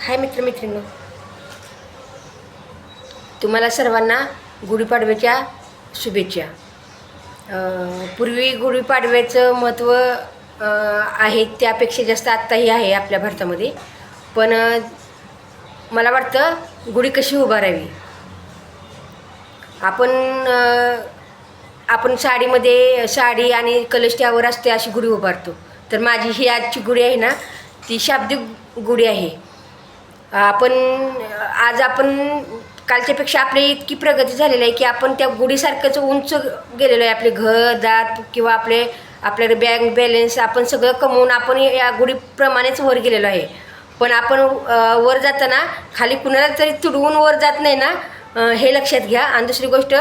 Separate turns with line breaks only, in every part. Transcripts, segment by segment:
हाय मित्रमैत्रिणी, तुम्हाला सर्वांना गुढीपाडव्याच्या शुभेच्छा. पूर्वी गुढीपाडव्याचं महत्त्व आहे त्यापेक्षा जास्त आत्ताही आहे आपल्या भारतामध्ये. पण मला वाटतं गुढी कशी उभारावी. आपण साडी आणि कलश त्यावर असते अशी गुढी उभारतो. तर माझी ही आजची गुढी आहे ना, ती शाब्दिक गुढी आहे. आज कालच्यापेक्षा आपली इतकी प्रगती झालेली आहे की आपण त्या गुढीसारखंच उंच गेलेलो आहे. आपले घरदार किंवा आपल्याकडे बँक बॅलन्स आपण सगळं कमवून आपण या गुढीप्रमाणेच वर गेलेलो आहे. पण आपण वर जाताना खाली कुणाला तरी तुडवून वर जात नाही ना, हे लक्षात घ्या. आणि दुसरी गोष्ट,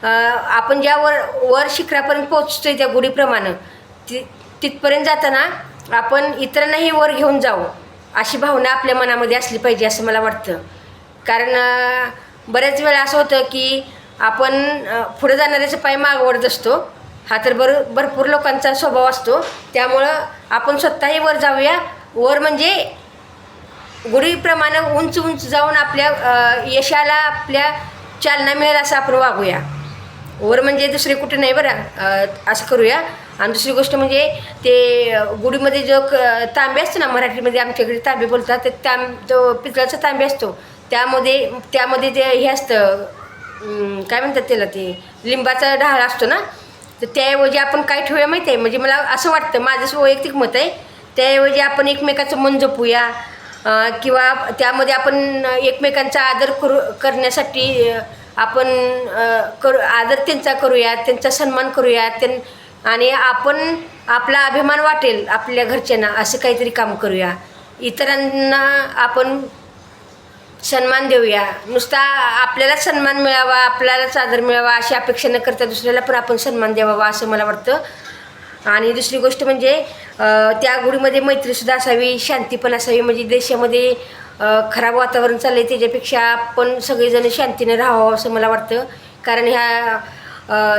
आपण ज्या वर शिखरापर्यंत पोचतोय त्या गुढीप्रमाणे, तिथपर्यंत जाताना आपण इतरांनाही वर घेऊन जाऊ अशी भावना आपल्या मनामध्ये असली पाहिजे असं मला वाटतं. कारण बऱ्याच वेळा असं होतं की आपण पुढे जाणाऱ्याचा पाय मागवत असतो. हा तर भरपूर लोकांचा स्वभाव असतो. त्यामुळं आपण स्वतःही वर जाऊया. वर म्हणजे गुढीप्रमाणे उंच उंच जाऊन आपल्या यशाला आपल्या चालना मिळेल असं आपण वागूया. वर म्हणजे दुसरे कुठे नाही बरं, असं करूया. आणि दुसरी गोष्ट म्हणजे ते गुढीमध्ये जो तांबे असतो ना, मराठीमध्ये आमच्याकडे तांबे बोलतात, तर जो पितळाचा तांबे असतो त्यामध्ये ते हे असतं, काय म्हणतात त्याला, ते लिंबाचा ढाळ असतो ना. तर त्याऐवजी आपण काय ठेवूया माहिती आहे, म्हणजे मला असं वाटतं, माझं वैयक्तिक मत आहे, त्याऐवजी आपण एकमेकाचं मन जपूया. किंवा त्यामध्ये आपण एकमेकांचा आदर करण्यासाठी आपण आदर त्यांचा करूया, त्यांचा सन्मान करूया. आणि आपण आपला अभिमान वाटेल आपल्या घरच्यांना असं काहीतरी काम करूया. इतरांना आपण सन्मान देऊया. नुसता आपल्याला सन्मान मिळावा, आपल्यालाच आदर मिळावा अशी अपेक्षा न करता दुसऱ्याला पण आपण सन्मान द्यावा असं मला वाटतं. आणि दुसरी गोष्ट म्हणजे त्या गुढीमध्ये मैत्रीसुद्धा असावी, शांती पण असावी. म्हणजे देशामध्ये खराब वातावरण चाललं आहे, त्याच्यापेक्षा आपण सगळेजण शांतीने राहावं असं मला वाटतं. कारण ह्या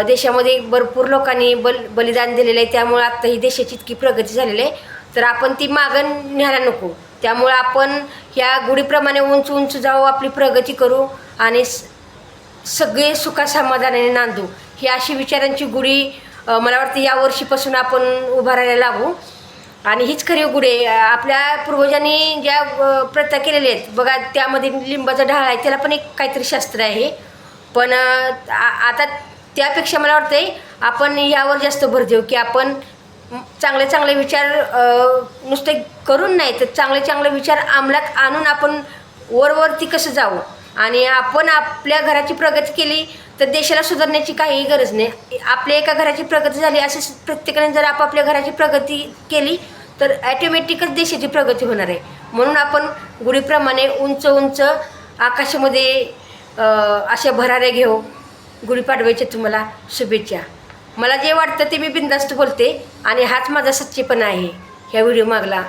देशामध्ये भरपूर लोकांनी बलिदान दिलेलं आहे. त्यामुळे आत्ता ही देशाची इतकी प्रगती झालेली आहे, तर आपण ती मागं न्यायला नको. त्यामुळं आपण ह्या गुढीप्रमाणे उंच उंच जाऊ, आपली प्रगती करू आणि सगळे सुखासमाधानाने नांदू. ही अशी विचारांची गुढी मला वाटतं या वर्षीपासून आपण उभारायला लागू. आणि हीच खरी गुढी आहे. आपल्या पूर्वजांनी ज्या प्रथा केलेल्या आहेत बघा, त्यामध्ये लिंबाचा ढाळ आहे, त्याला पण एक काहीतरी शास्त्र आहे. पण आता त्यापेक्षा मला वाटतं आहे आपण यावर जास्त भर देऊ की आपण चांगले विचार नुसते करून नाही, तर चांगले विचार अंमलात आणून आपण वरती कसं जाऊ. आणि आपण आपल्या घराची प्रगती केली तर देशाला सुधारण्याची काहीही गरज नाही. आपल्या एका घराची प्रगती झाली, असे प्रत्येकाने जर आपापल्या घराची प्रगती केली तर ॲटोमॅटिकच देशाची प्रगती होणार आहे. म्हणून आपण गुढीप्रमाणे उंच उंच आकाशामध्ये अशा भराऱ्या घेऊ. गुढीपाडव्याच्या तुम्हाला शुभेच्छा. मला जे वाटतं ते मी बिनधास्त बोलते आणि हाच माझा सच्चेपणा आहे ह्या व्हिडिओ मागला.